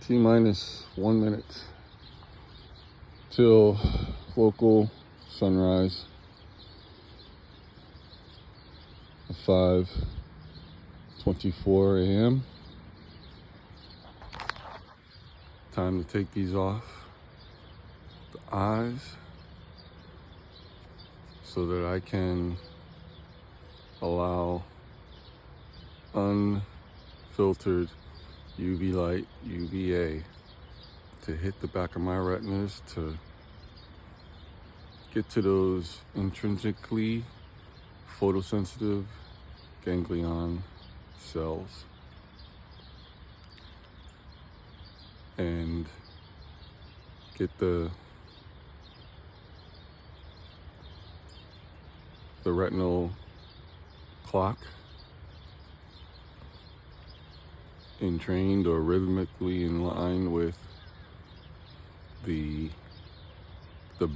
T-minus 1 minute till local sunrise at 5:24 a.m. Time to take these off the eyes so that I can allow unfiltered UV light, UVA, to hit the back of my retinas to get to those intrinsically photosensitive ganglion cells and get the retinal clock entrained or rhythmically in line with the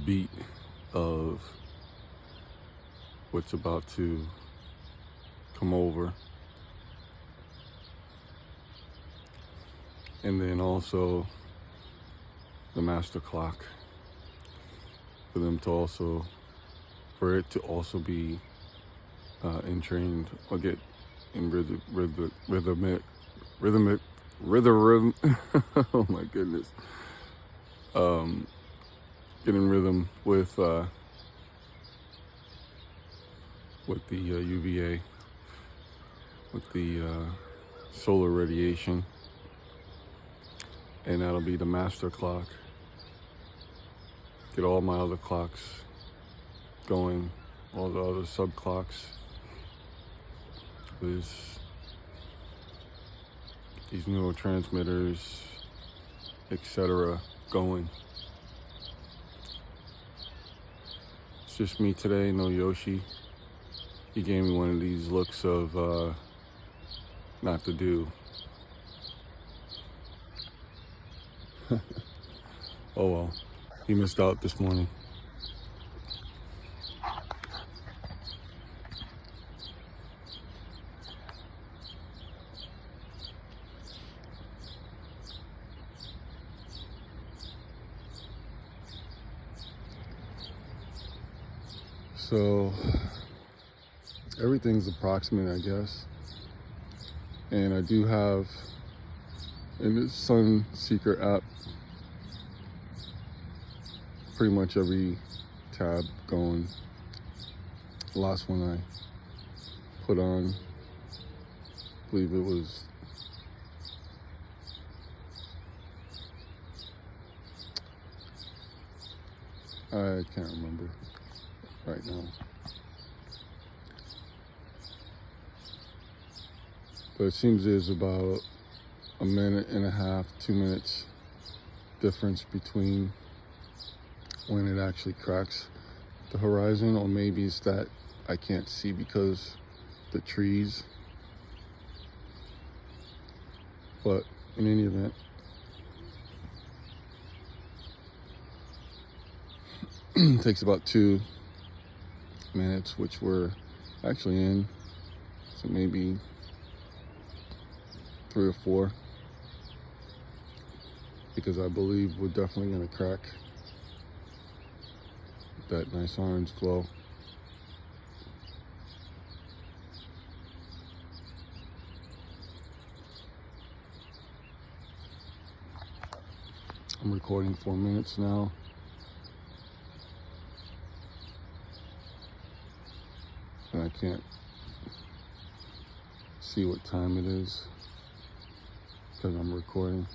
beat of what's about to come over. And then also the master clock for it to also be entrained or get in rhythmic oh my goodness, get in rhythm with the UVA, with the solar radiation, and that'll be the master clock. Get all my other clocks going, all the other sub clocks, these neurotransmitters, etc. going. It's just me today, no Yoshi. He gave me one of these looks of not to do. Oh well, he missed out this morning. So everything's approximate, I guess. And I do have in the Sun Seeker app pretty much every tab going. The last one I put on, I believe it was I can't remember right now. But it seems there's about a minute and a half, 2 minutes difference between when it actually cracks the horizon, or maybe it's that I can't see because the trees. But in any event, it takes about 2 minutes, which we're actually in, so maybe 3 or 4, because I believe we're definitely going to crack that nice orange glow. I'm recording 4 minutes now. And I can't see what time it is because I'm recording.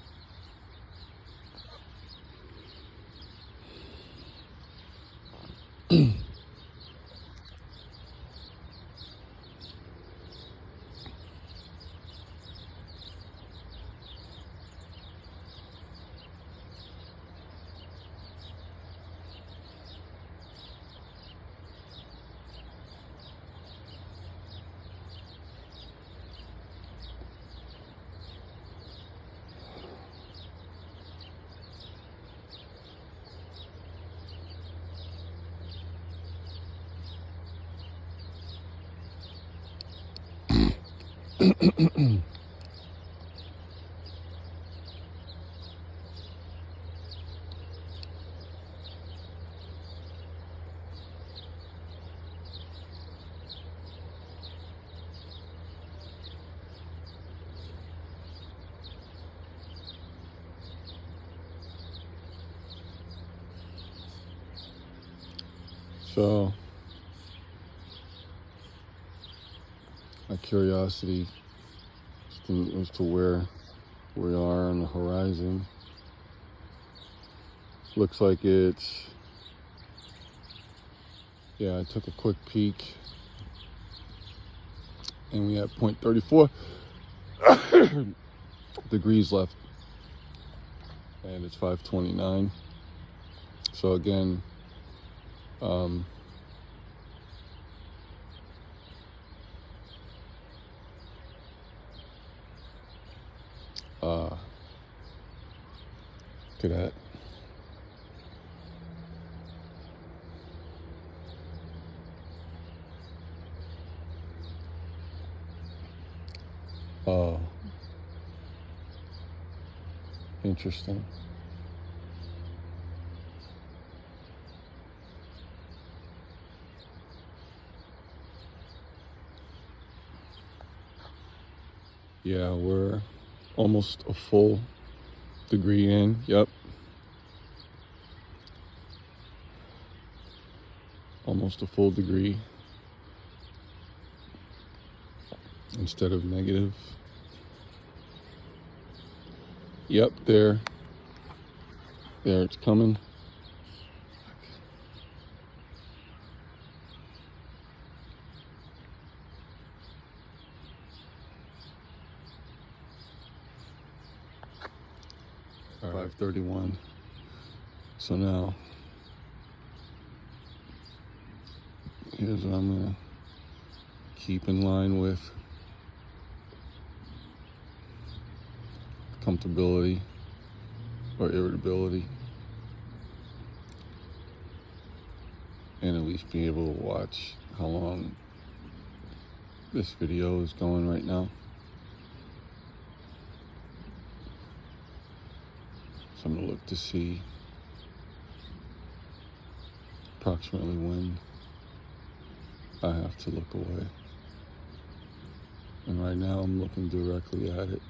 So my curiosity as to where we are on the horizon. Looks like it's, yeah, I took a quick peek and we have 0.34 degrees left, and it's 5:29. So again, look at that. Interesting. Yeah, we're almost a full degree in. Yep. Almost a full degree instead of negative. Yep, there it's coming. All right, 5:31. So now, here's what I'm gonna keep in line with. Comfortability or irritability, and at least be able to watch how long this video is going right now. So I'm gonna look to see approximately when I have to look away. And right now I'm looking directly at it.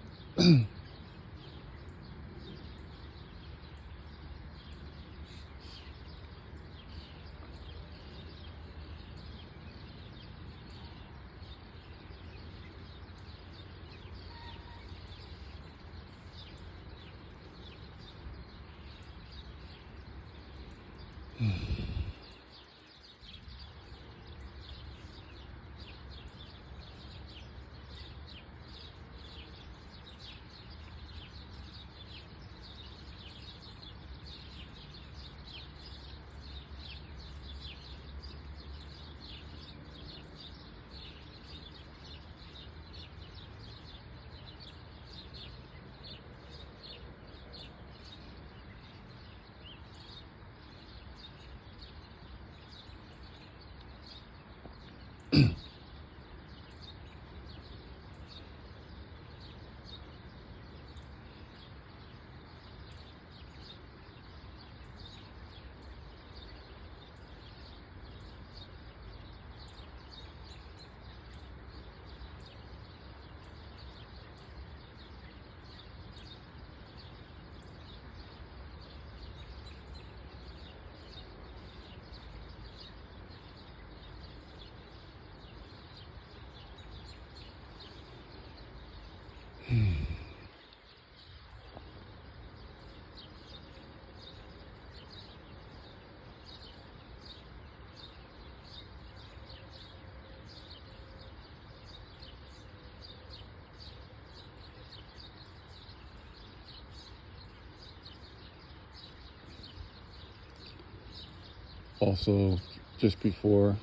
Also, just before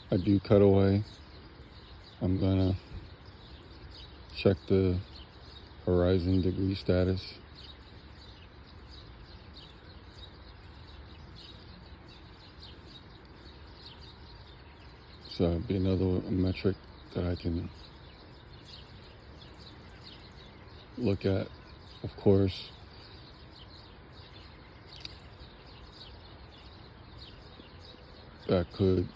I do cut away, I'm gonna check the horizon degree status. So it'll be another metric that I can look at. Of course, that could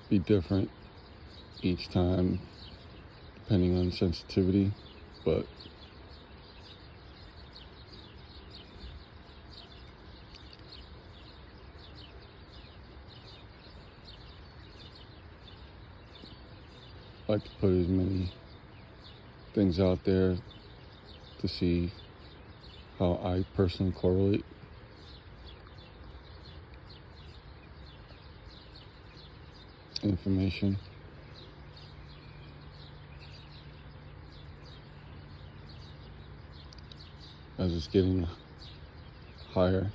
be different each time depending on sensitivity, but like to put as many things out there to see how I personally correlate. Information. As it's getting higher,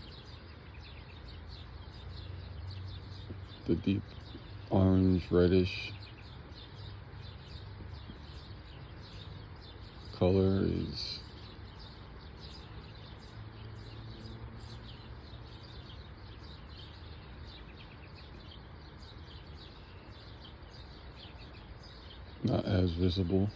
the deep orange, reddish color is not as visible.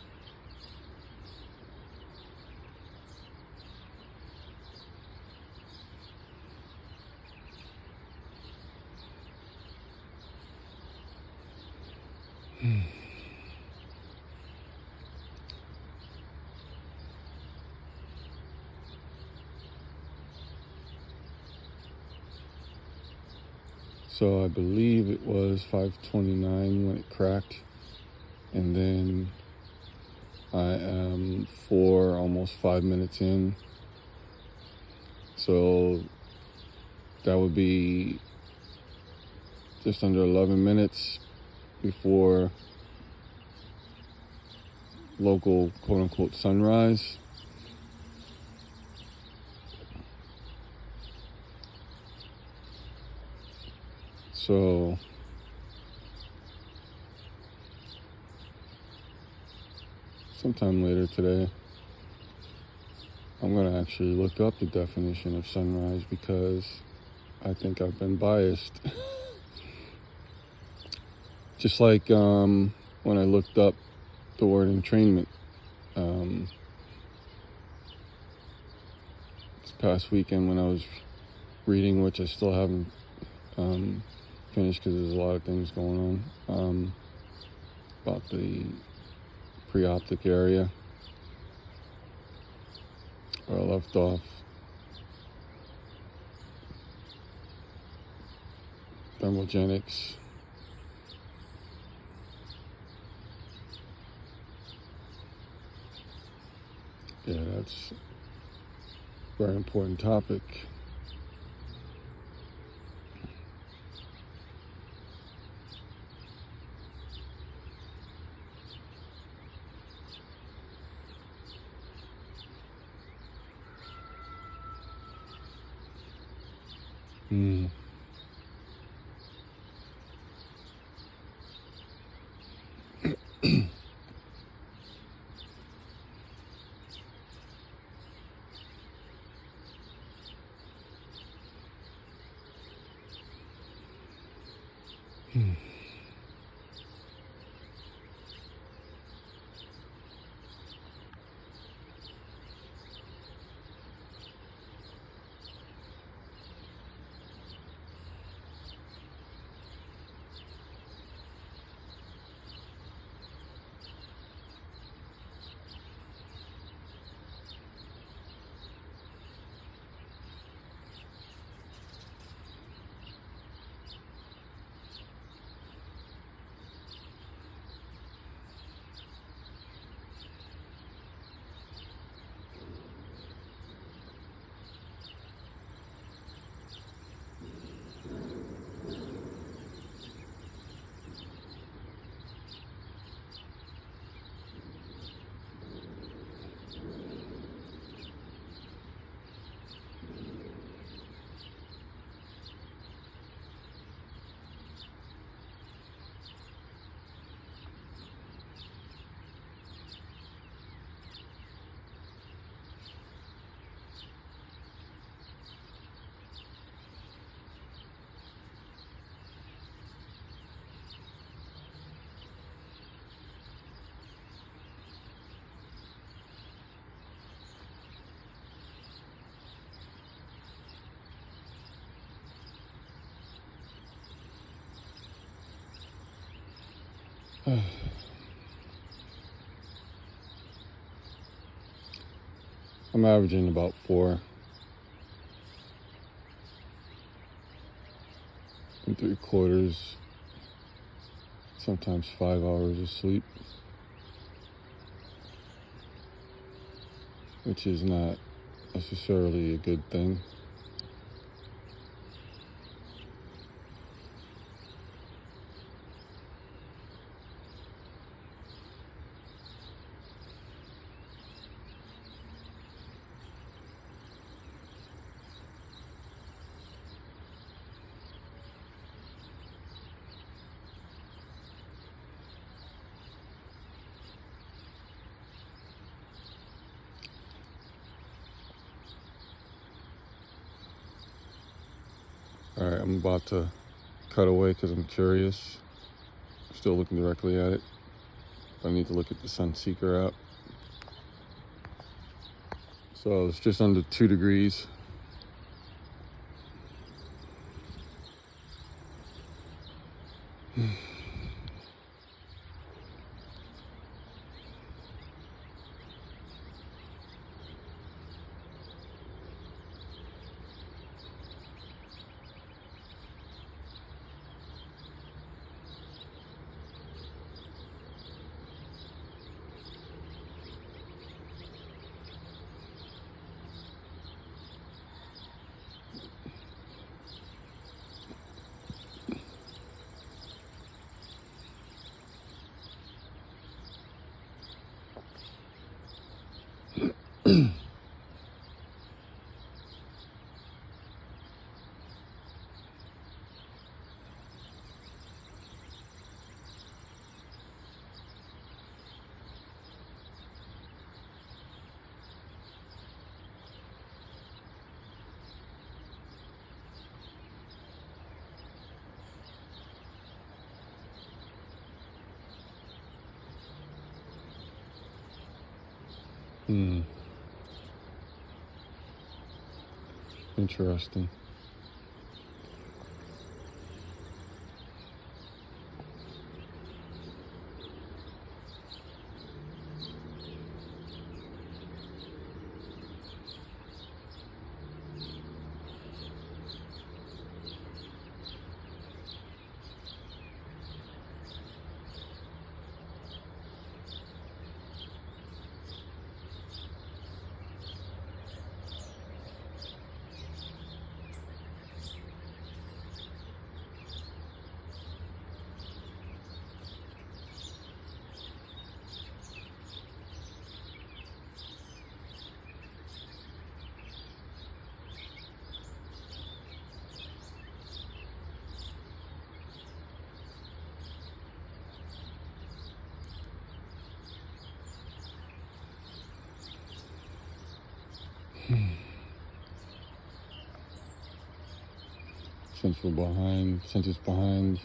So I believe it was 5:29 when it cracked, and then I am almost 5 minutes in. So that would be just under 11 minutes before local quote-unquote sunrise. So sometime later today, I'm going to actually look up the definition of sunrise, because I think I've been biased. Just like when I looked up the word entrainment this past weekend when I was reading, which I still haven't finished because there's a lot of things going on about the preoptic area where I left off. Thermogenics. Yeah, that's a very important topic. I'm averaging about 4 3/4, sometimes 5 hours of sleep which is not necessarily a good thing. All right, I'm about to cut away because I'm curious. I'm still looking directly at it. I need to look at the Sunseeker app. So it's just under 2 degrees. Interesting. Since it's behind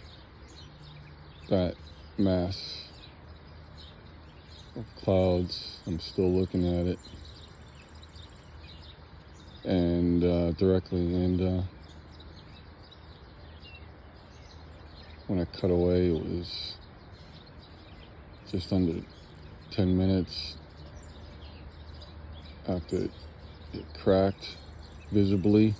that mass of clouds, I'm still looking at it and directly, and when I cut away, it was just under 10 minutes after it cracked visibly.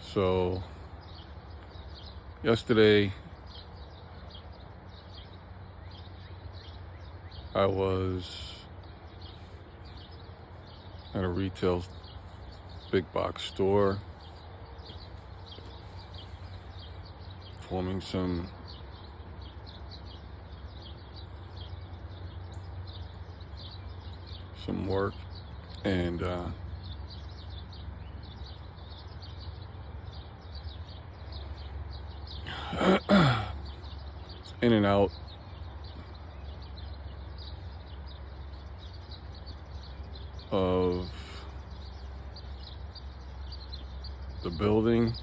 So yesterday I was at a retail big box store performing some work, and in and out of the building.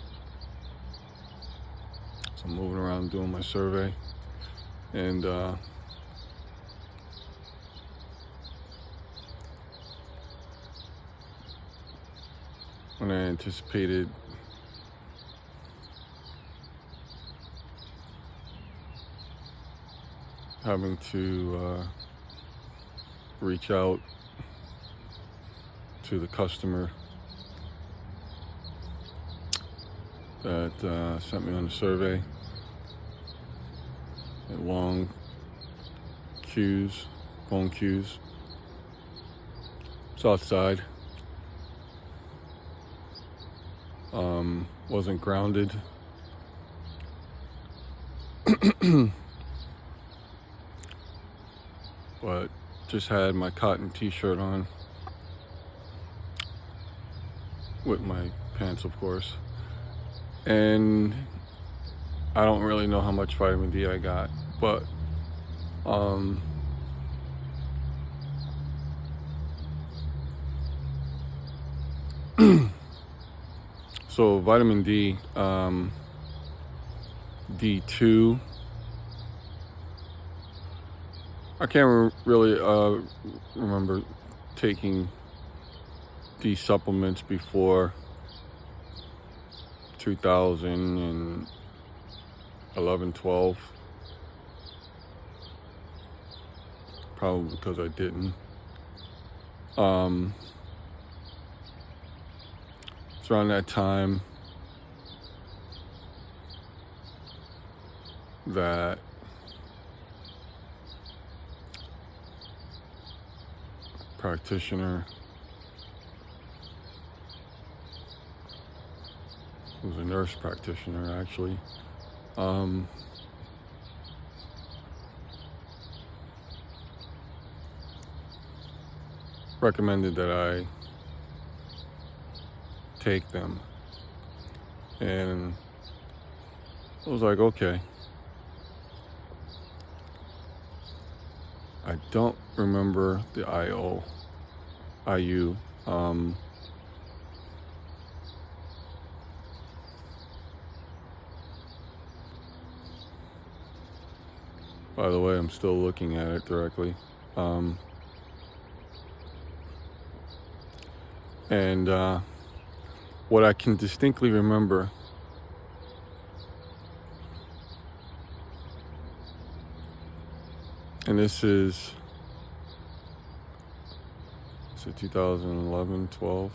So I'm moving around doing my survey, and when I anticipated having to reach out to the customer that sent me on the survey, at long queues, phone queues. It's outside. Wasn't grounded. But just had my cotton t-shirt on with my pants, of course. And I don't really know how much vitamin D I got, but so vitamin D, D2. I can't really remember taking D supplements before 2011, 12. Probably because I didn't. It's around that time that practitioner who's a nurse practitioner, actually, recommended that I take them, and I was like, okay. I don't remember the IU. By the way, I'm still looking at it directly. And what I can distinctly remember and this is 2011, 12.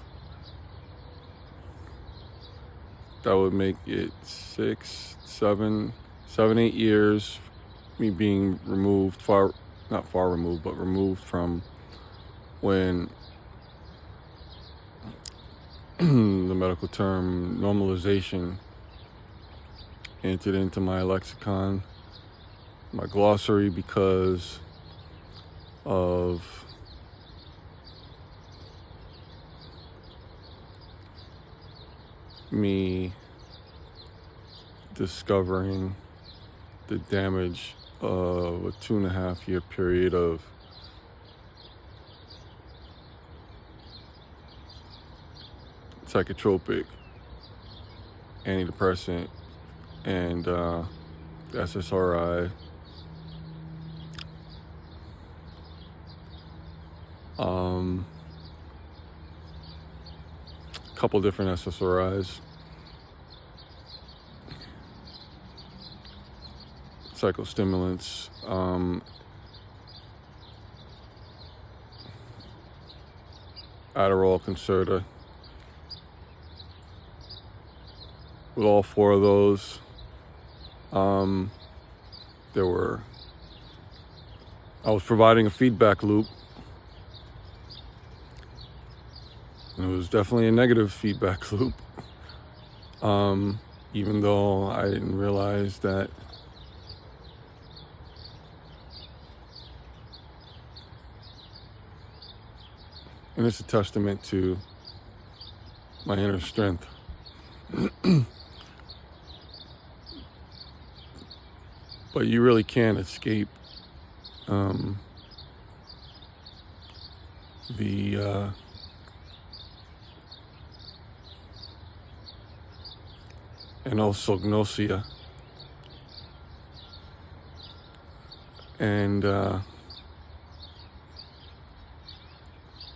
That would make it 6, 7, 8 years me being removed, not far removed, but removed from when the medical term normalization entered into my lexicon, my glossary, because of me discovering the damage of a 2.5-year period of psychotropic, antidepressant, and SSRI, a couple different SSRIs, psychostimulants, Adderall, Concerta, with all 4 of those. I was providing a feedback loop, and it was definitely a negative feedback loop. Even though I didn't realize that and it's a testament to my inner strength. But you really can't escape the anosognosia. And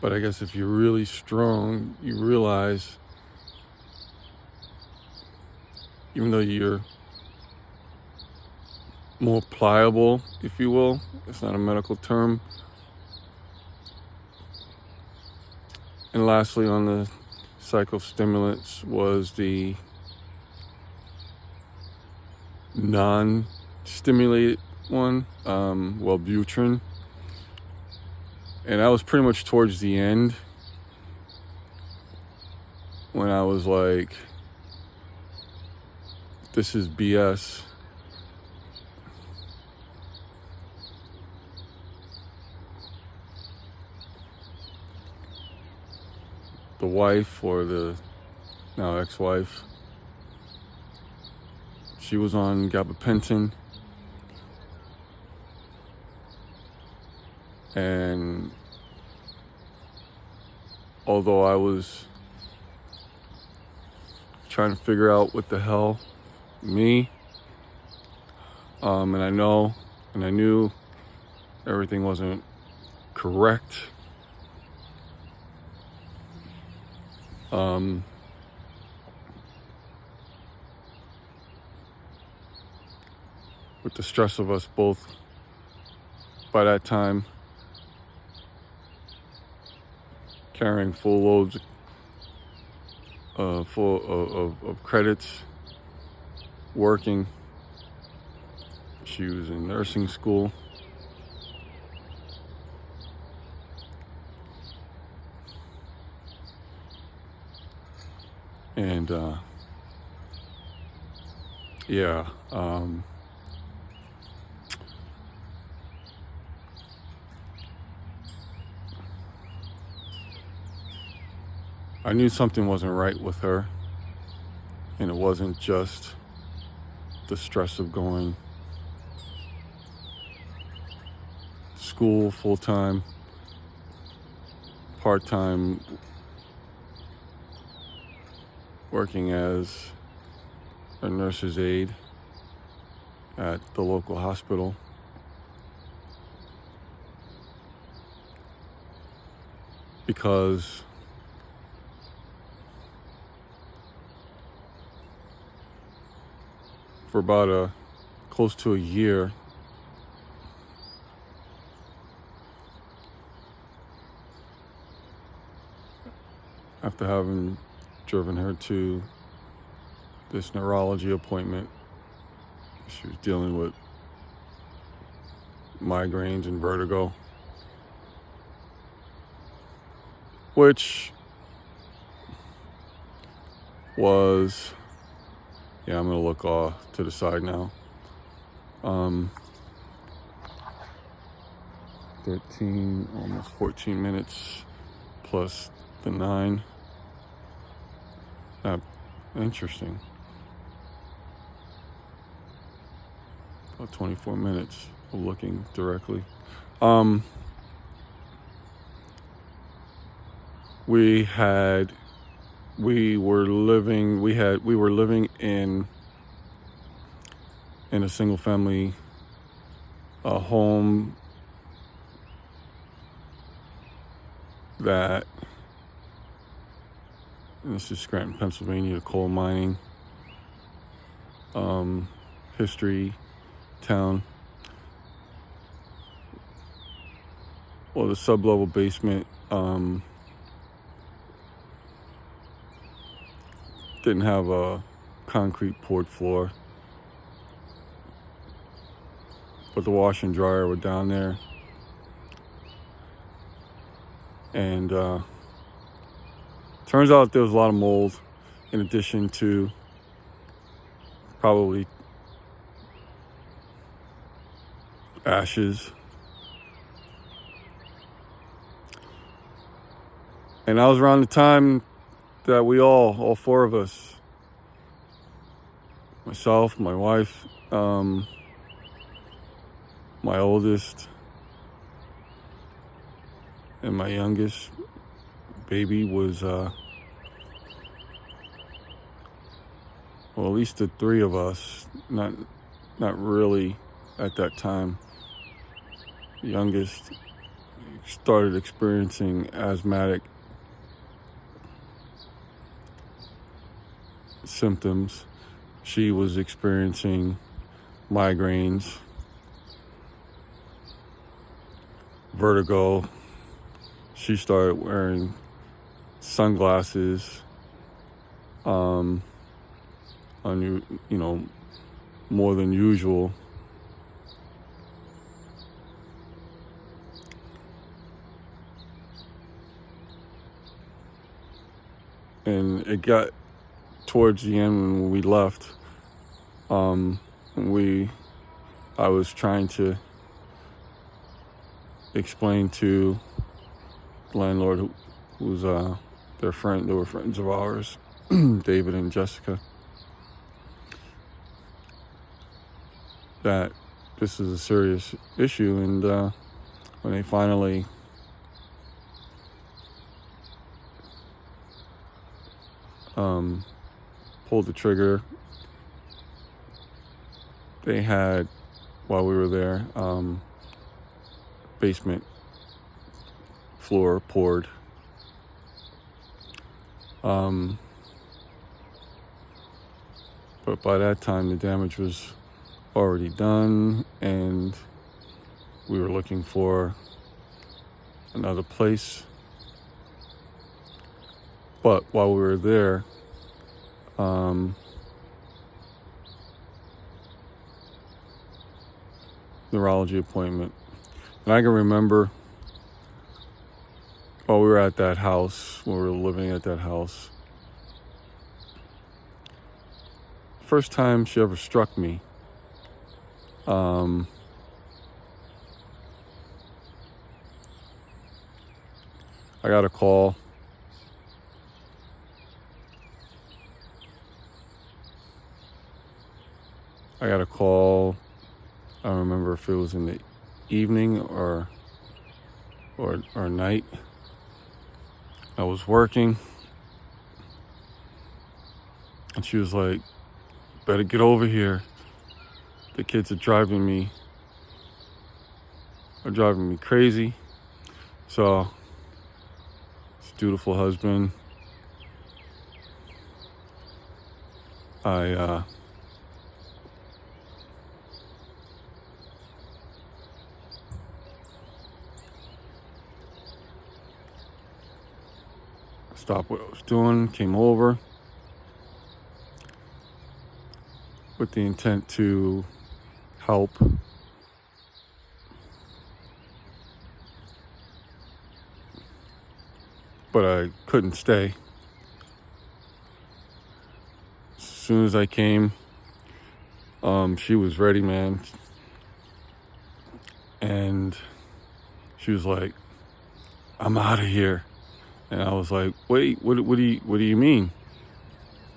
but I guess if you're really strong, you realize, even though you're more pliable, if you will, it's not a medical term. And lastly, on the psychostimulants was the non-stimulated one, Wellbutrin. And that was pretty much towards the end, when I was like, this is BS. The wife, or the now ex-wife, she was on gabapentin, and although I was trying to figure out what the hell me, and I knew everything wasn't correct, with the stress of us both by that time carrying full loads full of credits, working. She was in nursing school. And I knew something wasn't right with her, and it wasn't just the stress of going to school full-time, part-time, working as a nurse's aide at the local hospital. Because for about close to a year, after having driven her to this neurology appointment, she was dealing with migraines and vertigo, which was, I'm gonna look off to the side now. 13, almost 14 minutes plus the 9. Interesting. About 24 minutes of looking directly. We were living in a single family home that, this is Scranton, Pennsylvania, the coal mining history town. Well, the sub-level basement didn't have a concrete poured floor. But the washer and dryer were down there. And turns out there was a lot of mold, in addition to probably ashes. And that was around the time that we all four of us, myself, my wife, my oldest, and my youngest baby was, well, at least the three of us, not really at that time. The youngest started experiencing asthmatic symptoms. She was experiencing migraines, vertigo. She started wearing sunglasses, more than usual. And it got towards the end when we left. I was trying to explain to the landlord, who's their friend. They were friends of ours, David and Jessica, that this is a serious issue. And when they finally pulled the trigger, they had, while we were there, basement floor poured. But by that time, the damage was already done, and we were looking for another place. But while we were there, neurology appointment. And I can remember while we were at that house, when we were living at that house, first time she ever struck me, I got a call. I don't remember if it was in the evening or night. I was working, and she was like, "Better get over here. The kids are driving me crazy." So, this dutiful husband, I stopped what I was doing, came over with the intent to help. But I couldn't stay. As soon as I came, she was ready, man. And she was like, "I'm out of here." And I was like, "Wait, what do you mean?"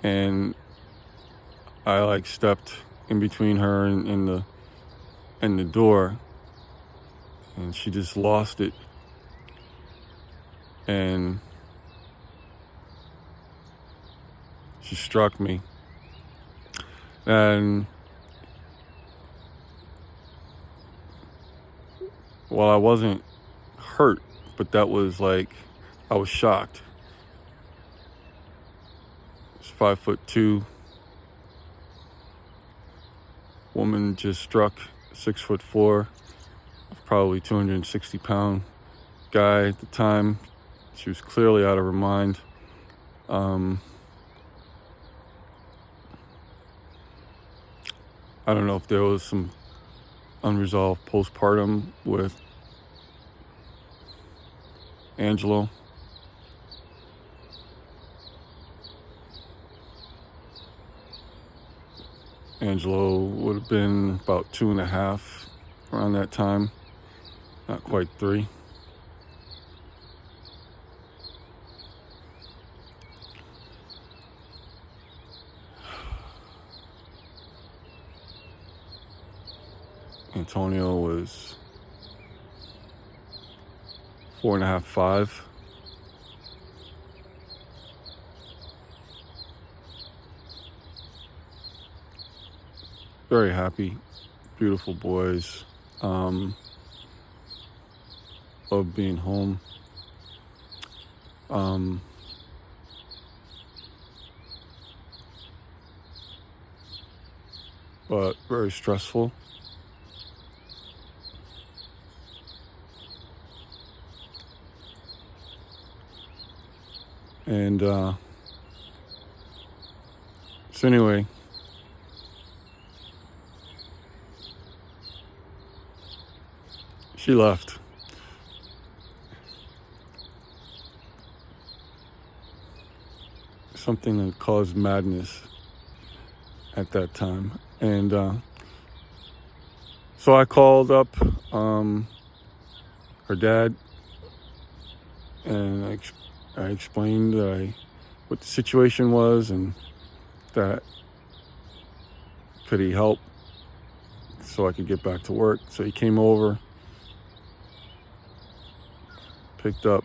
And I stepped in between her and the door, and she just lost it. And she struck me. And well, I wasn't hurt, but that was I was shocked. It's 5'2" woman just struck 6'4", probably 260-pound guy at the time. She was clearly out of her mind. I don't know if there was some unresolved postpartum with Angelo. Angelo would have been about 2.5 around that time, not quite 3. Antonio was 4.5, 5. Very happy, beautiful boys. Love being home. But very stressful. And so anyway, she left. Something that caused madness at that time. And so I called up her dad, and I explained what the situation was, and that could he help so I could get back to work. So he came over, picked up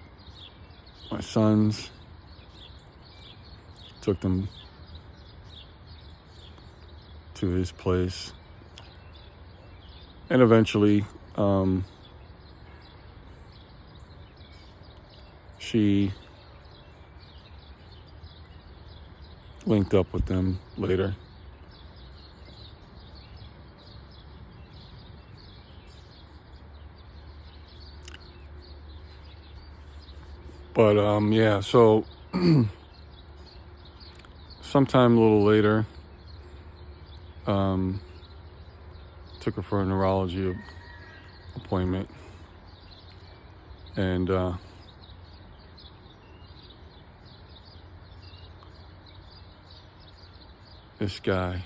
my sons, took them to his place, and eventually she linked up with them later. But yeah, so sometime a little later, took her for a neurology appointment, and this guy,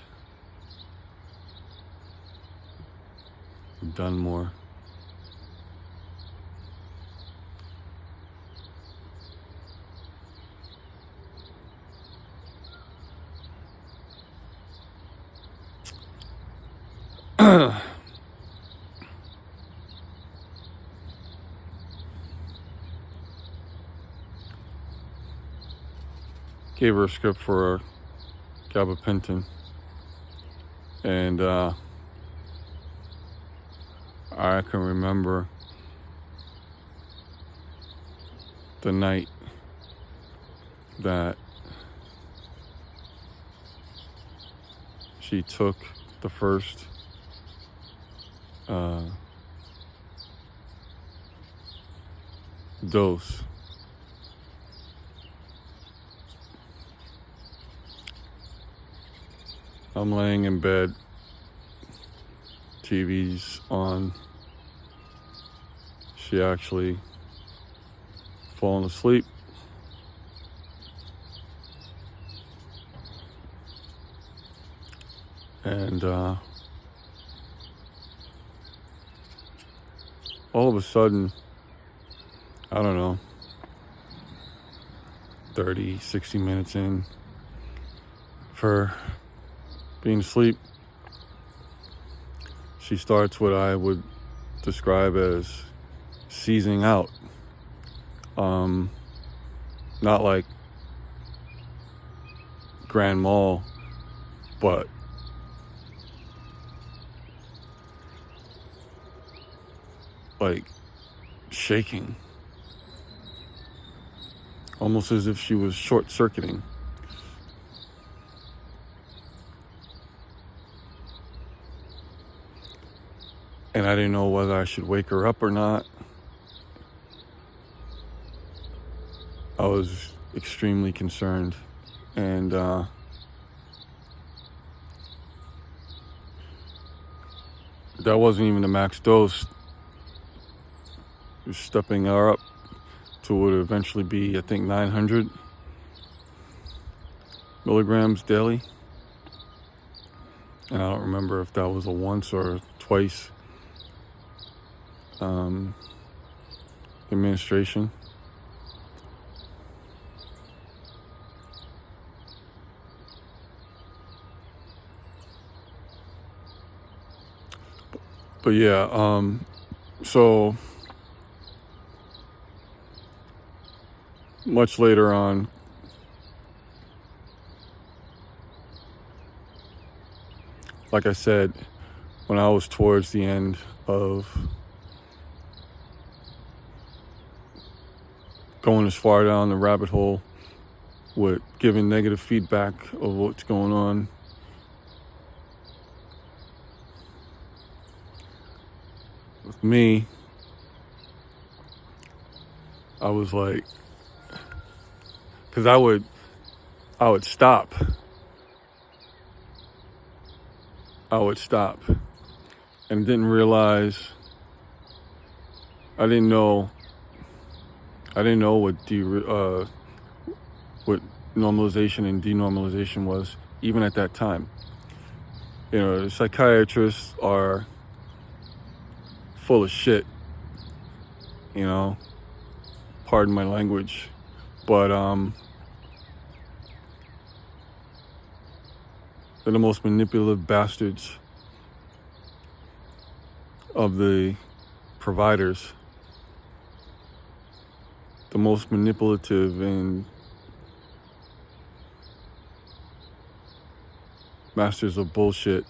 Dunmore, gave her a script for gabapentin, and I can remember the night that she took the first dose. I'm laying in bed, TV's on. She actually fallen asleep. And all of a sudden, I don't know, 30, 60 minutes in for being asleep, she starts what I would describe as seizing out. Not like grand mal, but like shaking, almost as if she was short-circuiting. And I didn't know whether I should wake her up or not. I was extremely concerned, and that wasn't even the max dose. We're stepping her up to what would eventually be, I think, 900 milligrams daily. And I don't remember if that was a once or twice administration. But yeah, so much later on, like I said, when I was towards the end of going as far down the rabbit hole with giving negative feedback of what's going on, with me, I was like, because I would stop. And didn't realize, I didn't know what normalization and de-normalization was, even at that time. You know, psychiatrists are full of shit, you know, pardon my language, but they're the most manipulative bastards of the providers, the most manipulative and masters of bullshit.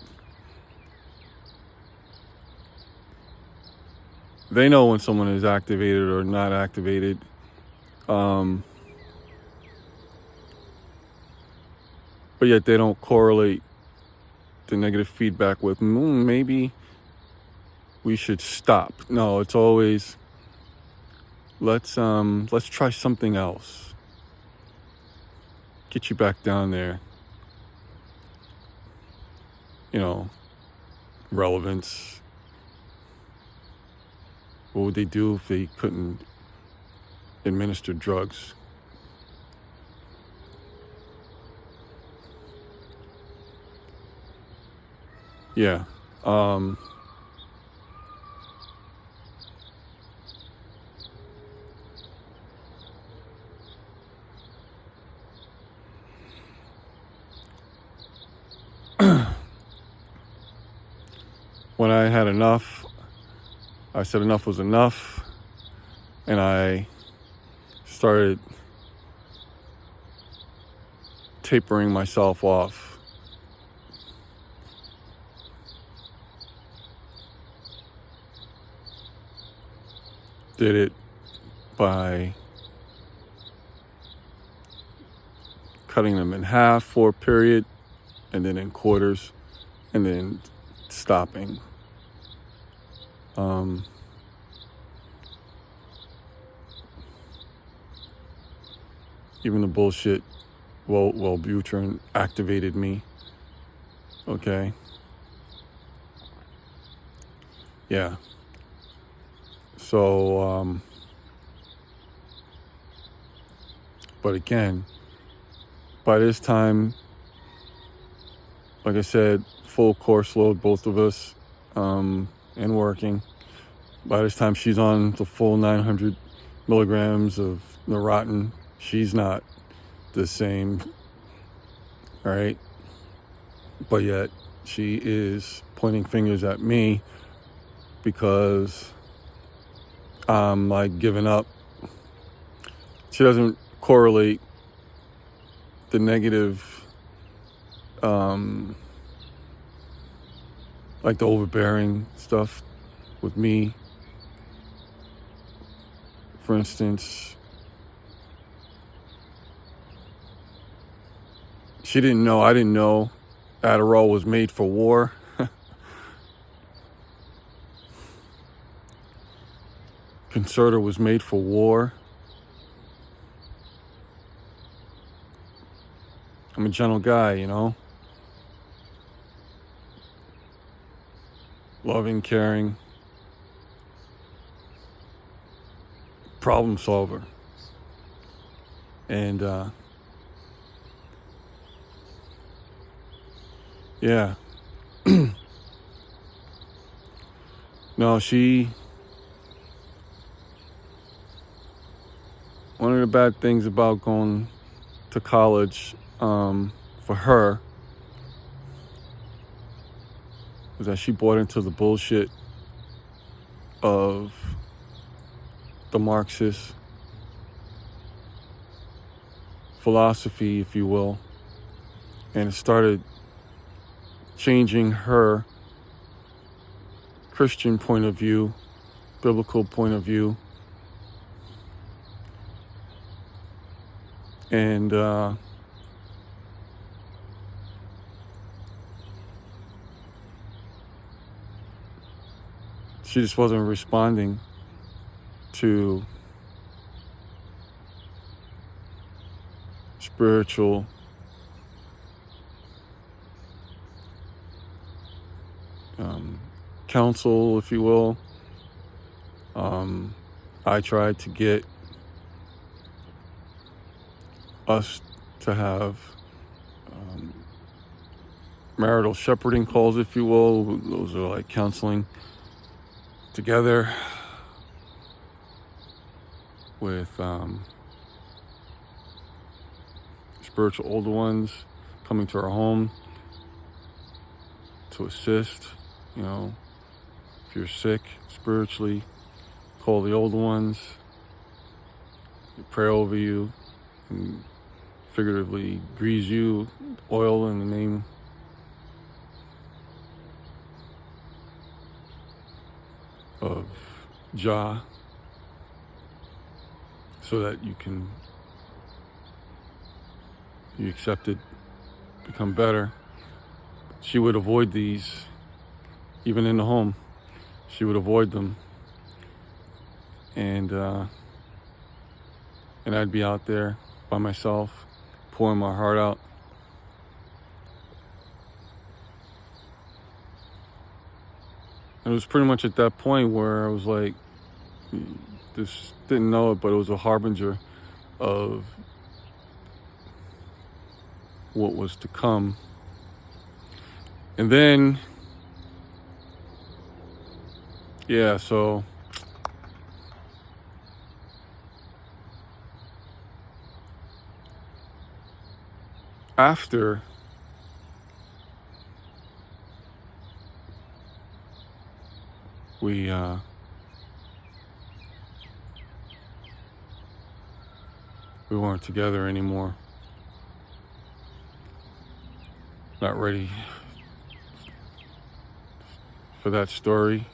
They know when someone is activated or not activated. But yet they don't correlate the negative feedback with maybe we should stop. No, it's always let's try something else. Get you back down there. You know, relevance. What would they do if they couldn't administer drugs? Yeah. When I had enough, I said enough was enough, and I started tapering myself off. Did it by cutting them in half for a period, and then in quarters, and then stopping. Even the bullshit, Wellbutrin activated me. Okay. Yeah. So, but again, by this time, like I said, full course load, both of us, and working. By this time, she's on the full 900 milligrams of Neurontin. She's not the same, right? But yet, she is pointing fingers at me because I'm like giving up. She doesn't correlate the negative, like the overbearing stuff with me. For instance, I didn't know Adderall was made for war. Concerta was made for war. I'm a gentle guy, you know. loving, caring, problem solver. And yeah. No, one of the bad things about going to college for her was that she bought into the bullshit of the Marxist philosophy, if you will, and it started changing her Christian point of view, biblical point of view, and she just wasn't responding to spiritual counsel, if you will. I tried to get us to have marital shepherding calls, if you will. Those are like counseling together with spiritual older ones coming to our home to assist. You know, if you're sick spiritually, call the older ones. They pray over you and figuratively grease you with oil in the name of Jah, so that you accept it, become better. She would avoid these, even in the home. She would avoid them, and I'd be out there by myself, pouring my heart out. And it was pretty much at that point where I was like, just didn't know it, but it was a harbinger of what was to come. And then, yeah, so after we weren't together anymore, not ready for that story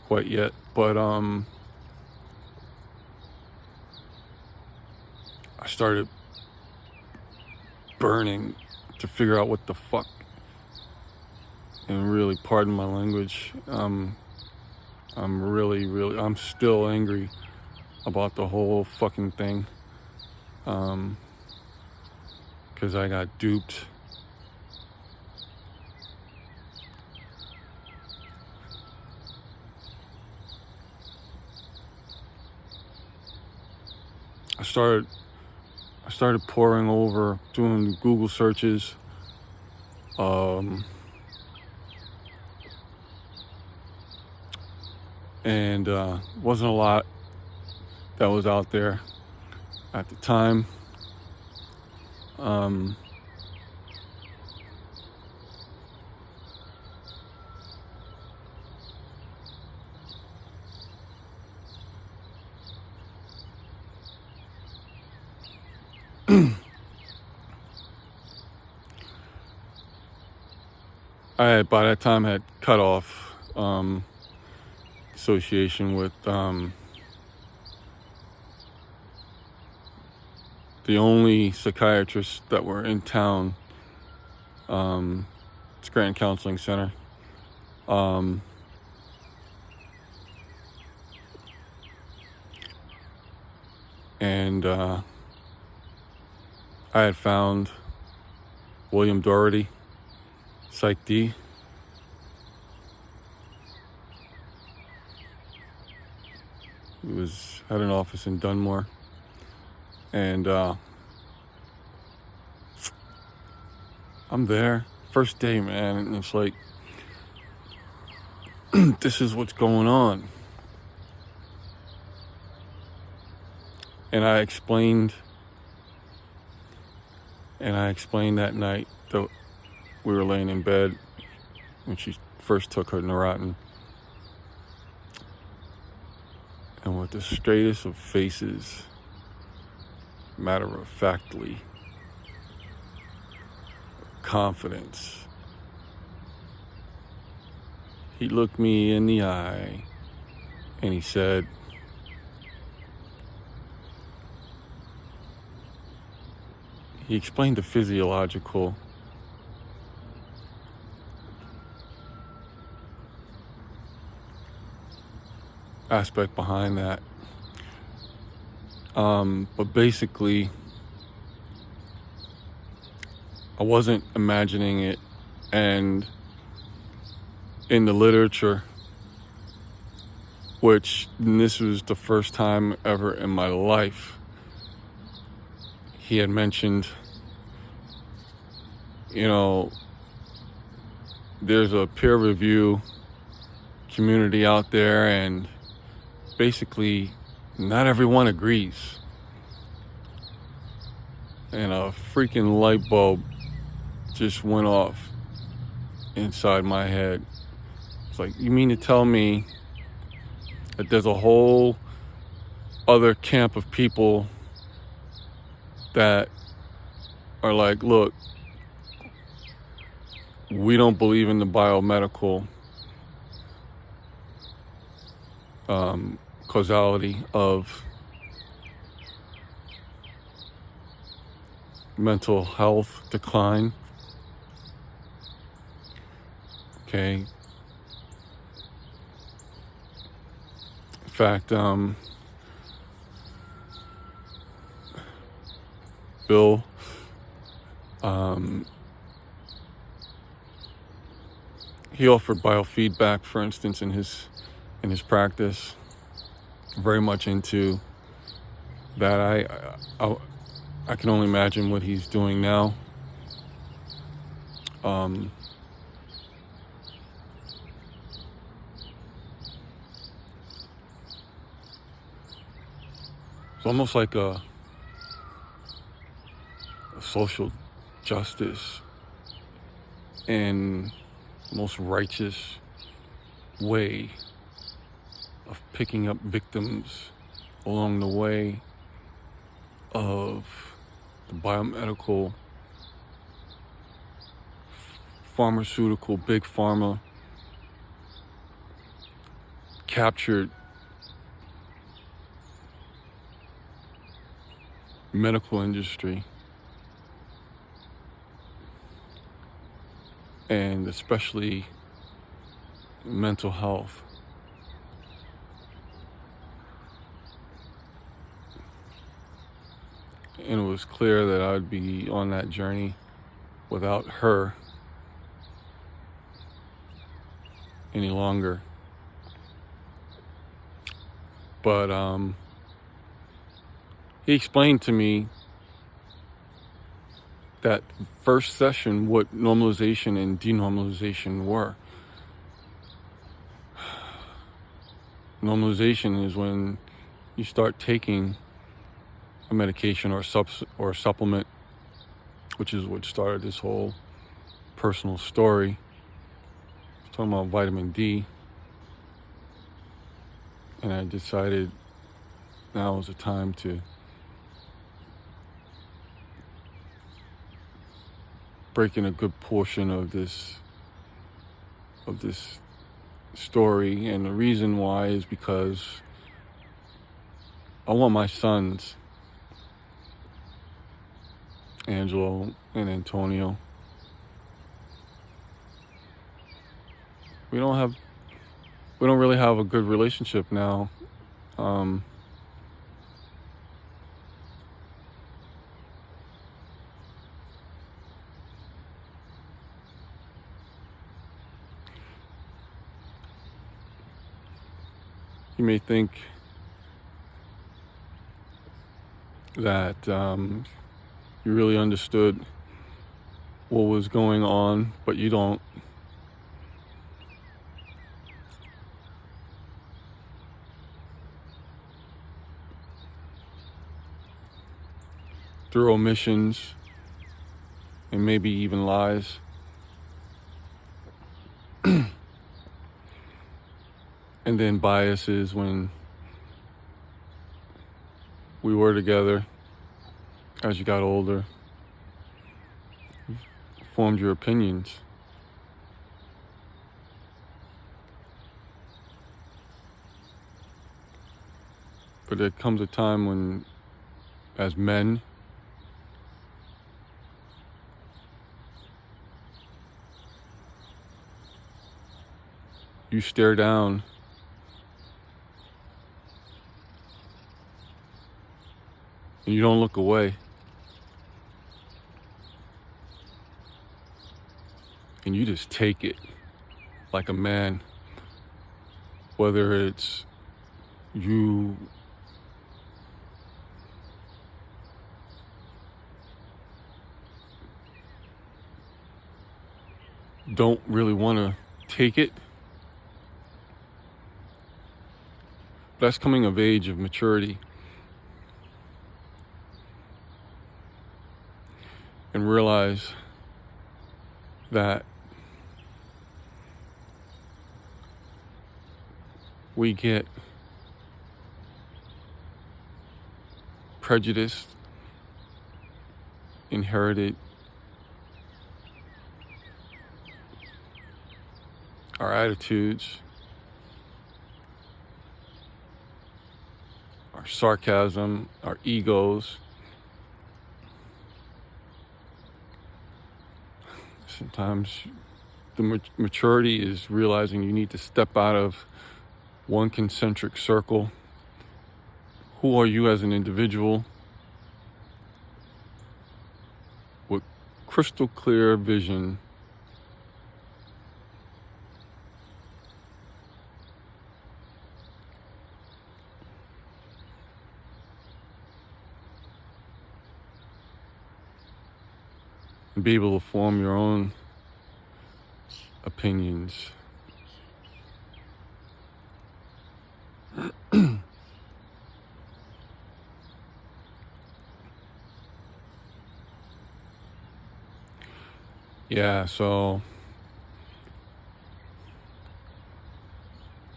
quite yet, but I started burning to figure out what the fuck, and really, pardon my language, I'm still angry about the whole fucking thing, because I got duped. I started poring over, doing Google searches, and wasn't a lot that was out there at the time. I had, by that time, had cut off association with the only psychiatrists that were in town, Scranton Counseling Center. And I had found William Doherty, Psych D, had an office in Dunmore, and I'm there first day, man, and it's like, this is what's going on. And I explained that night that we were laying in bed when she first took her Neurontin. And with the straightest of faces, matter-of-factly, confidence, he looked me in the eye and he said, he explained the physiological aspect behind that. But basically, I wasn't imagining it, and in the literature, which this was the first time ever in my life, he had mentioned, there's a peer review community out there, and basically not everyone agrees. And a freaking light bulb just went off inside my head. It's like, you mean to tell me that there's a whole other camp of people that are like, look, we don't believe in the biomedical causality of mental health decline. Okay. In fact, Bill, he offered biofeedback, for instance, in his practice. Very much into that. I can only imagine what he's doing now. It's almost like a social justice and most righteous way of picking up victims along the way of the biomedical, pharmaceutical, big pharma captured medical industry, and especially mental health. And it was clear that I'd be on that journey without her any longer. But he explained to me that first session what normalization and denormalization were. Normalization is when you start taking a medication or a supplement, which is what started this whole personal story. I'm talking about vitamin D, and I decided now was the time to break in a good portion of this story. And the reason why is because I want my sons, Angelo and Antonio, we don't really have a good relationship now. You may think that you really understood what was going on, but you don't. Through omissions and maybe even lies. And then biases when we were together as you got older, formed your opinions. But there comes a time when, as men, you stare down and you don't look away. And you just take it like a man. Whether it's you don't really want to take it. That's coming of age, of maturity. And realize that we get prejudiced, inherited, our attitudes, our sarcasm, our egos. Sometimes the maturity is realizing you need to step out of one concentric circle. Who are you as an individual? With crystal clear vision. And be able to form your own opinions. Yeah, so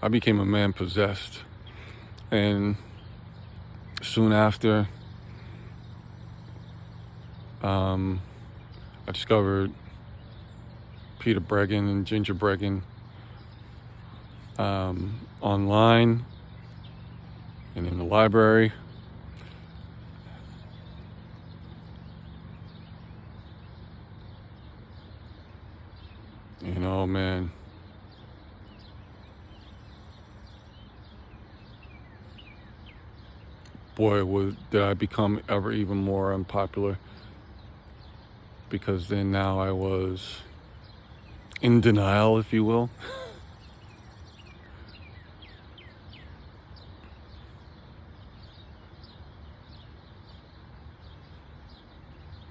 I became a man possessed. And soon after, I discovered Peter Bregan and Ginger Bregan online and in the library. You know, man, boy, did I become ever even more unpopular, because then now I was in denial, if you will.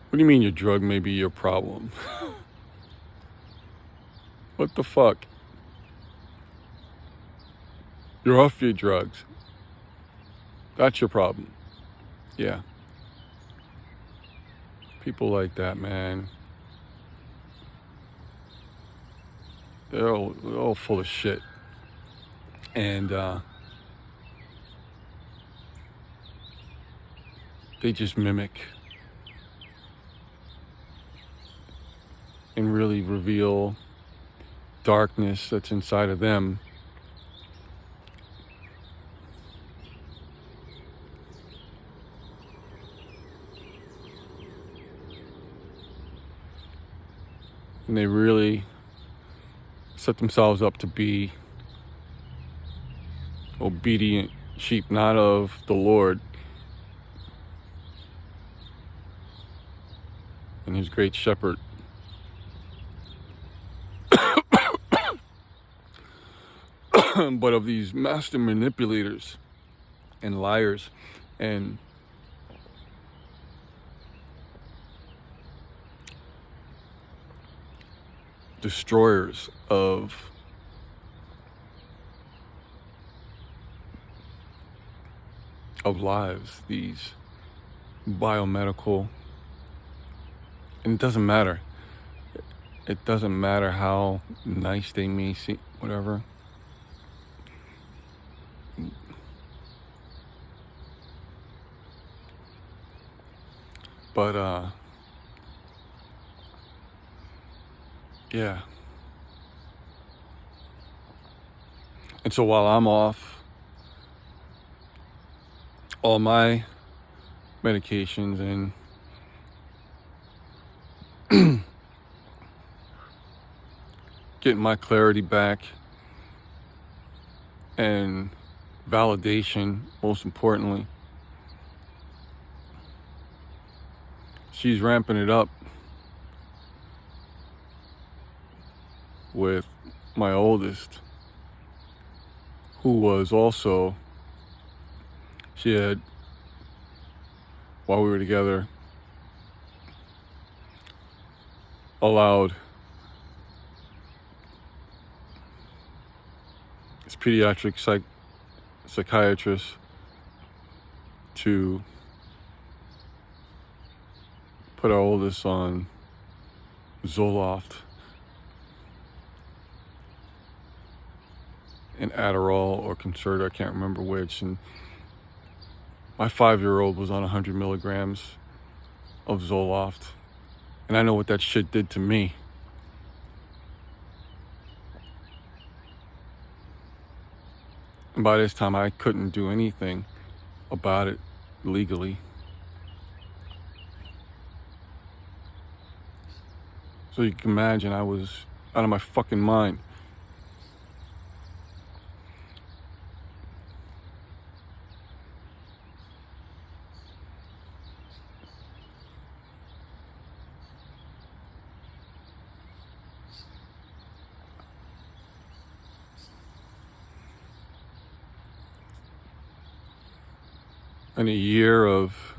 What do you mean your drug may be your problem? What the fuck? You're off your drugs. That's your problem. Yeah. People like that, man. They're all full of shit. And they just mimic and really reveal darkness that's inside of them. And they really set themselves up to be obedient sheep, not of the Lord and his great shepherd, but of these master manipulators and liars and destroyers of lives, these biomedical, and it doesn't matter. It doesn't matter how nice they may seem, whatever. But yeah. And so while I'm off all my medications and getting my clarity back and validation, most importantly, she's ramping it up with my oldest, who was also, she had, while we were together, allowed this pediatric psychiatrist to put our oldest on Zoloft and Adderall or Concerta, I can't remember which. And my 5-year-old was on 100 milligrams of Zoloft. And I know what that shit did to me. And by this time, I couldn't do anything about it legally. So you can imagine I was out of my fucking mind. And a year of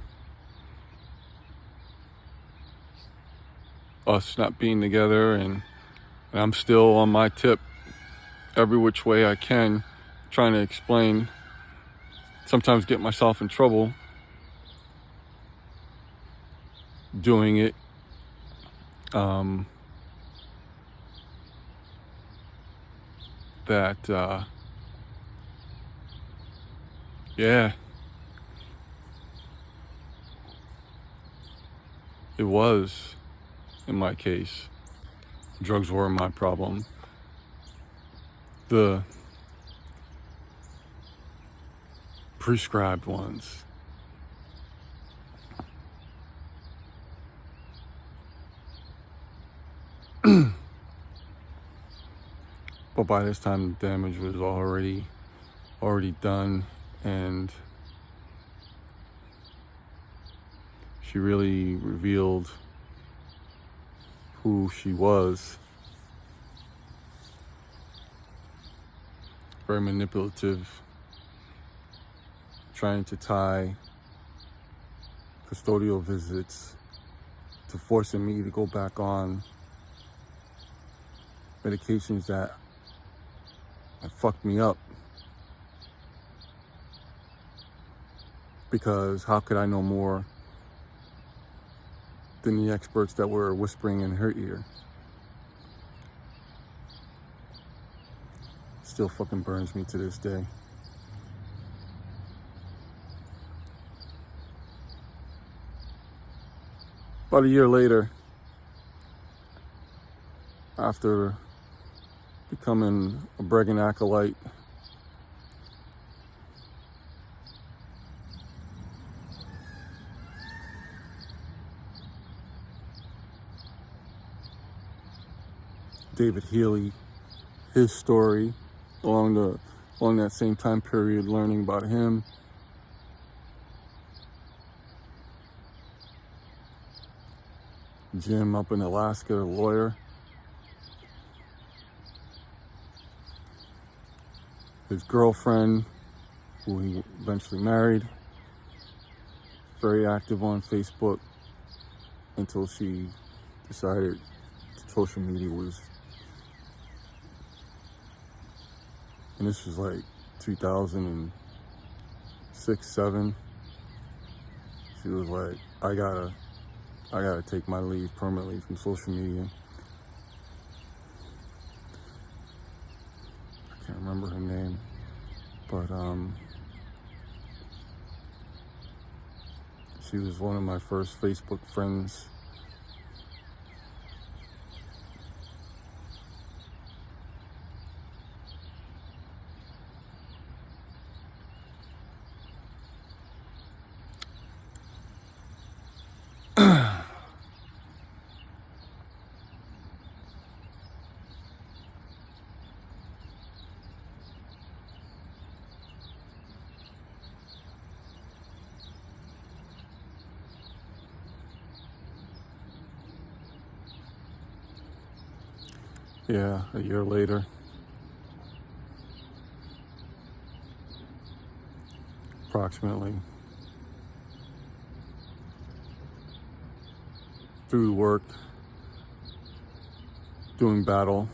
us not being together, and I'm still on my tip every which way I can, trying to explain, sometimes get myself in trouble doing it. Yeah, it was, in my case, drugs were my problem. The prescribed ones. But by this time, the damage was already done, and she really revealed who she was. Very manipulative, trying to tie custodial visits to forcing me to go back on medications that fucked me up. Because how could I know more than the experts that were whispering in her ear? Still fucking burns me to this day. About a year later, after becoming a bragging acolyte, David Healy, his story, along that same time period, learning about him. Jim up in Alaska, a lawyer. His girlfriend, who he eventually married, very active on Facebook until she decided social media was and this was like 2006, 7. She was like, I gotta take my leave permanently from social media. I can't remember her name, but she was one of my first Facebook friends. Yeah, a year later. Approximately. Through work, doing battle.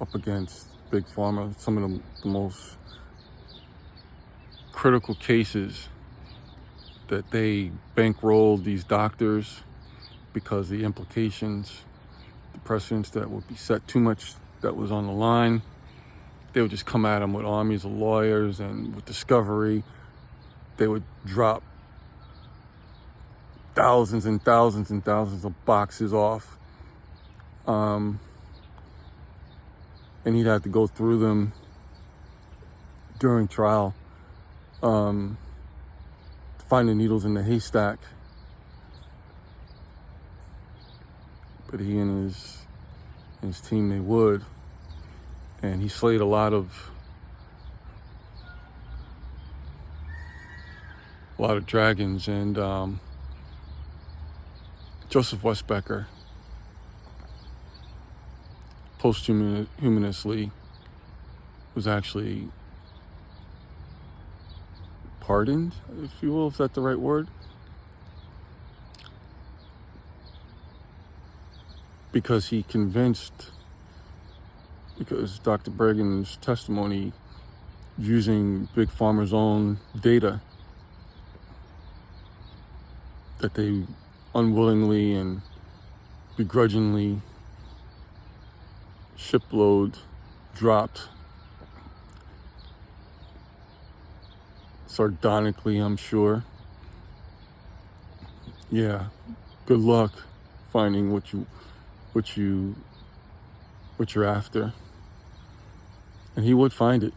Up against Big Pharma, some of the most critical cases that they bankrolled these doctors because the implications, the precedents that would be set, too much that was on the line. They would just come at them with armies of lawyers, and with discovery, they would drop thousands and thousands and thousands of boxes off. And he'd have to go through them during trial, find the needles in the haystack. But he and his team, they would. And he slayed a lot of dragons. And Joseph Westbecker, posthumously, was actually pardoned, if you will, if that's the right word, because Dr. Bregan's testimony, using Big Pharma's own data that they unwillingly and begrudgingly shipload dropped, sardonically, I'm sure. Yeah, good luck finding what you're after. And he would find it.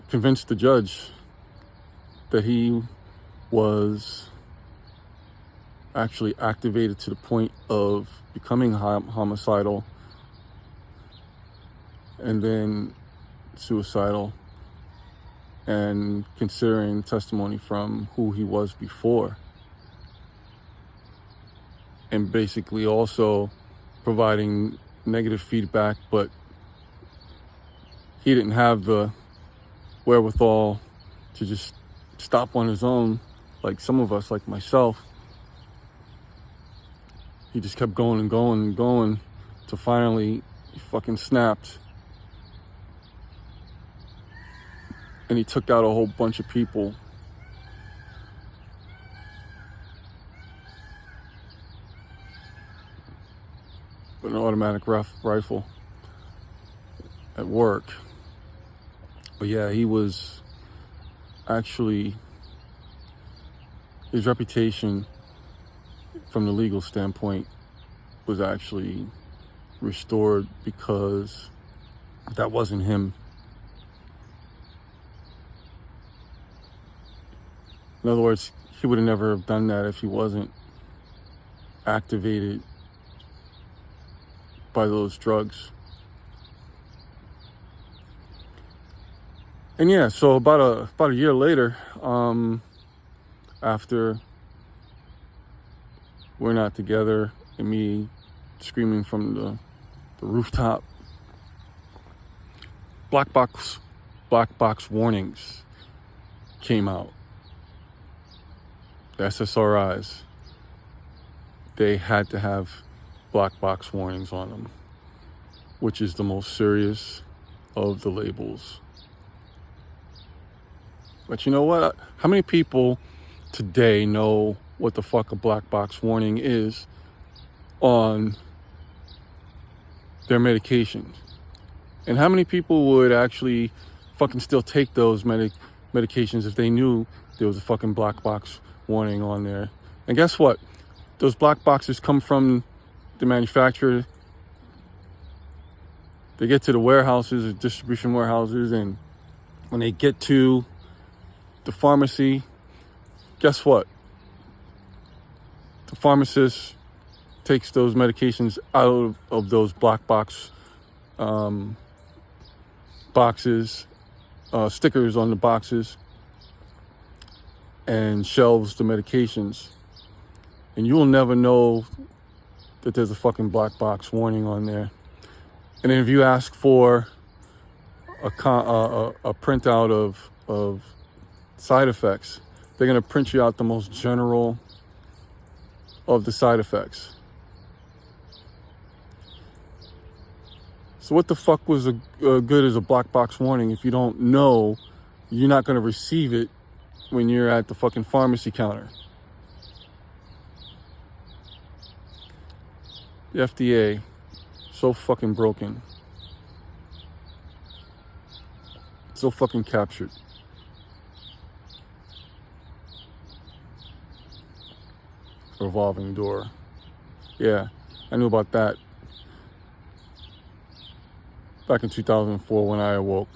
Convinced the judge that he was actually activated to the point of becoming homicidal and then suicidal, and considering testimony from who he was before, and basically also providing negative feedback, but he didn't have the wherewithal to just stop on his own, like some of us, like myself. He just kept going and going and going till finally he fucking snapped. And he took out a whole bunch of people. With an automatic rifle at work. But yeah, he was actually, his reputation from the legal standpoint was actually restored, because that wasn't him. In other words, he would have never have done that if he wasn't activated by those drugs. And yeah, so about a year later, after we're not together and me screaming from the rooftop, black box warnings came out. the SSRIs, they had to have black box warnings on them, which is the most serious of the labels. But you know what? How many people today know what the fuck a black box warning is on their medications? And how many people would actually fucking still take those medications if they knew there was a fucking black box warning on there? And guess what? Those black boxes come from the manufacturer. They get to the warehouses, the distribution warehouses, and when they get to the pharmacy, guess what? The pharmacist takes those medications out of those black box boxes, stickers on the boxes, and shelves the medications. And you will never know that there's a fucking black box warning on there. And then if you ask for a printout of side effects, they're going to print you out the most general of the side effects. So what the fuck was good as a black box warning if you don't know you're not going to receive it when you're at the fucking pharmacy counter? The FDA, so fucking broken. So fucking captured. Revolving door. Yeah, I knew about that back in 2004 when I awoke.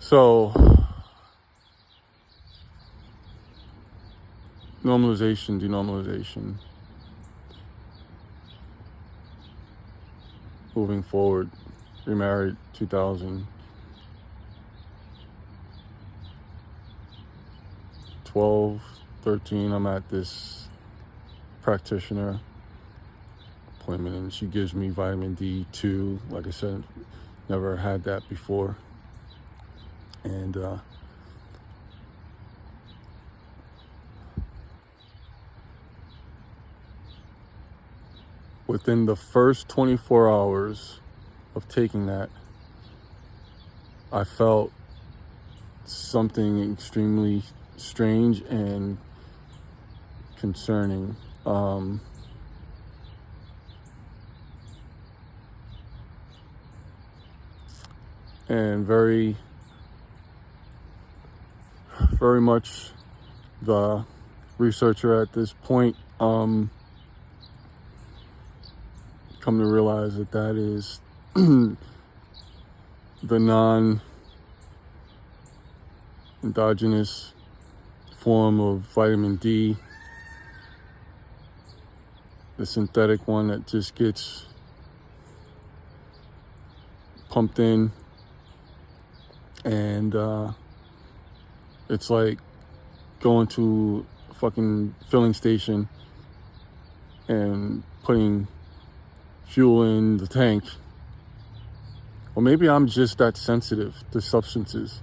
So, normalization, de-normalization. Moving forward, remarried 2012, 13, I'm at this practitioner appointment and she gives me vitamin D2. Like I said, never had that before. And within the first 24 hours of taking that, I felt something extremely strange and concerning. And very much the researcher at this point come to realize that is the non-endogenous form of vitamin D, the synthetic one that just gets pumped in, and it's like going to a fucking filling station and putting fuel in the tank. Or maybe I'm just that sensitive to substances,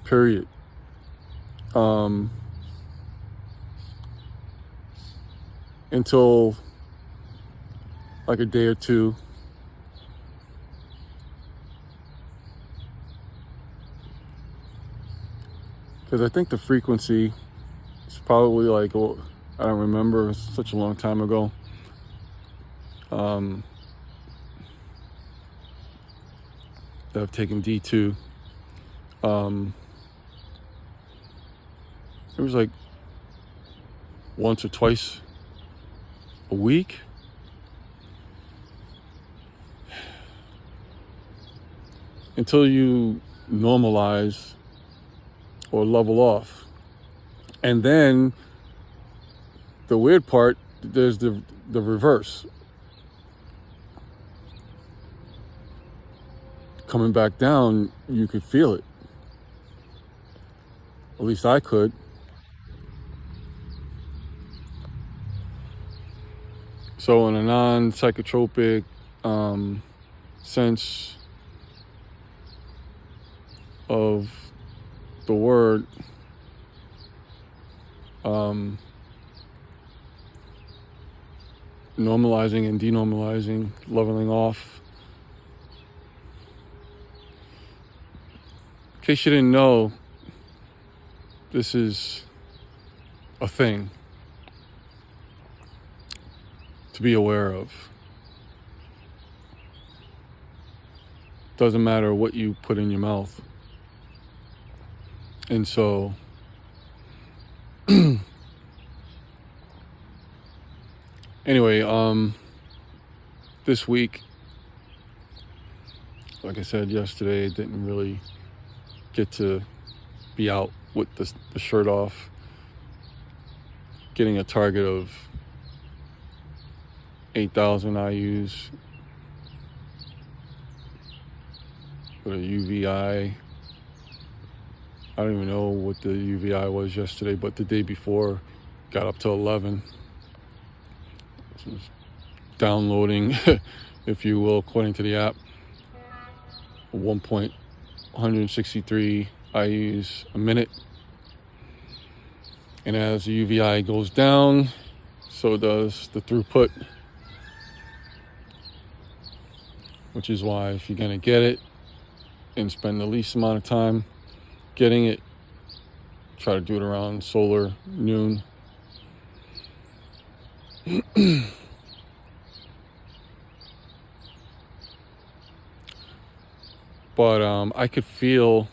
period. Until like a day or two. Because I think the frequency is probably like, oh, I don't remember, it's such a long time ago. That I've taken D2. It was like once or twice a week. Until you normalize or level off. And then the weird part, there's the reverse. Coming back down, you could feel it. At least I could. So in a non-psychotropic sense, of the word, normalizing and denormalizing, leveling off. In case you didn't know, this is a thing to be aware of. Doesn't matter what you put in your mouth. And so anyway, this week, like I said yesterday, I didn't really get to be out with the shirt off, getting a target of 8,000 IUs with a UVI. I don't even know what the UVI was yesterday, but the day before got up to 11. So it's downloading, if you will, according to the app, 163 IUs a minute. And as the UVI goes down, so does the throughput, which is why if you're going to get it and spend the least amount of time getting it, try to do it around solar noon. But I could feel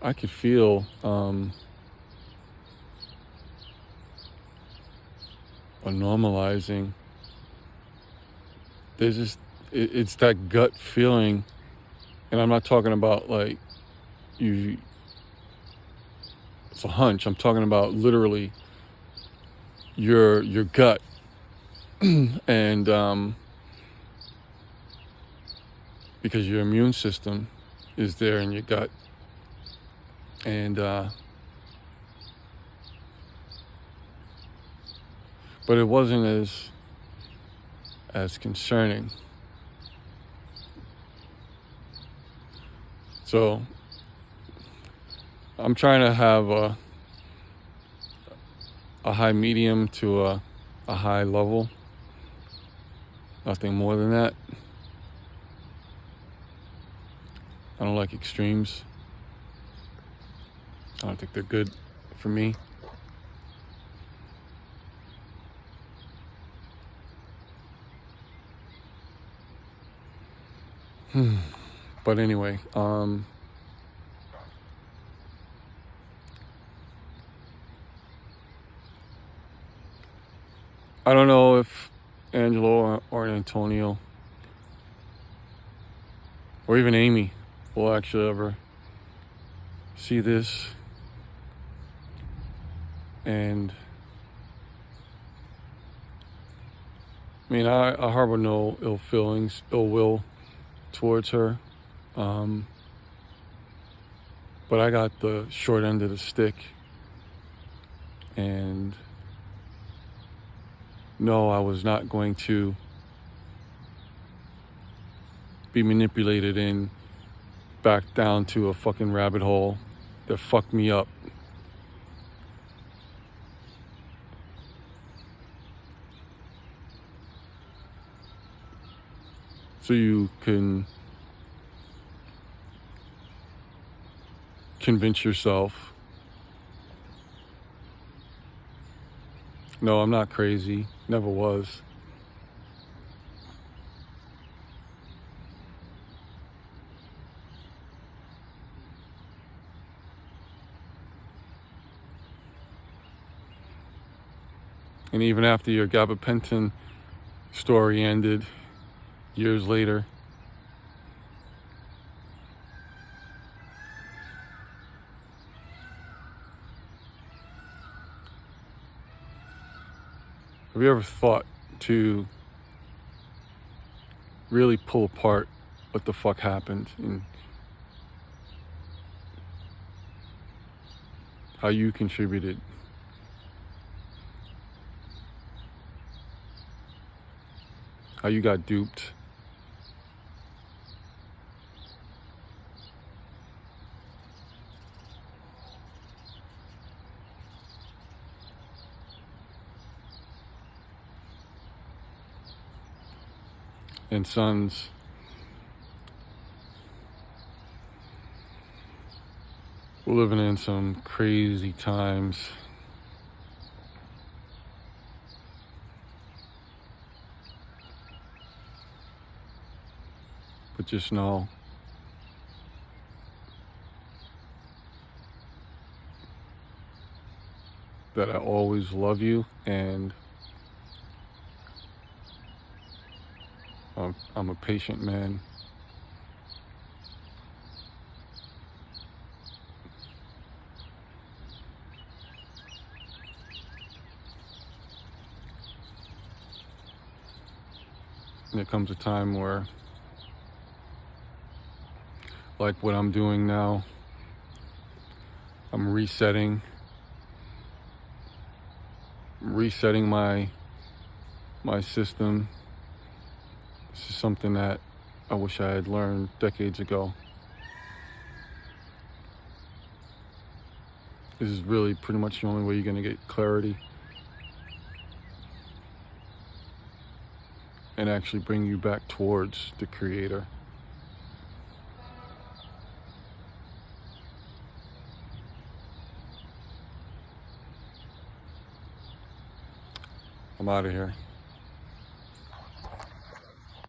a normalizing. There's just, it's that gut feeling, and I'm not talking about like it's a hunch. I'm talking about literally your gut, and because your immune system is there in your gut, and but it wasn't as concerning. So I'm trying to have a high medium to a high level. Nothing more than that. I don't like extremes. I don't think they're good for me. But anyway, I don't know if Angelo or Antonio or even Amy will actually ever see this. And I mean, I harbor no ill feelings, ill will towards her. But I got the short end of the stick. And no, I was not going to be manipulated in back down to a fucking rabbit hole that fucked me up. So you can convince yourself, no, I'm not crazy, never was. And even after your gabapentin story ended years later, have you ever thought to really pull apart what the fuck happened and how you contributed? How you got duped? and sons. We're living in some crazy times. But just know that I always love you, and I'm a patient man. And there comes a time where, like what I'm doing now, I'm resetting my system. This is something that I wish I had learned decades ago. This is really pretty much the only way you're going to get clarity and actually bring you back towards the Creator. I'm out of here.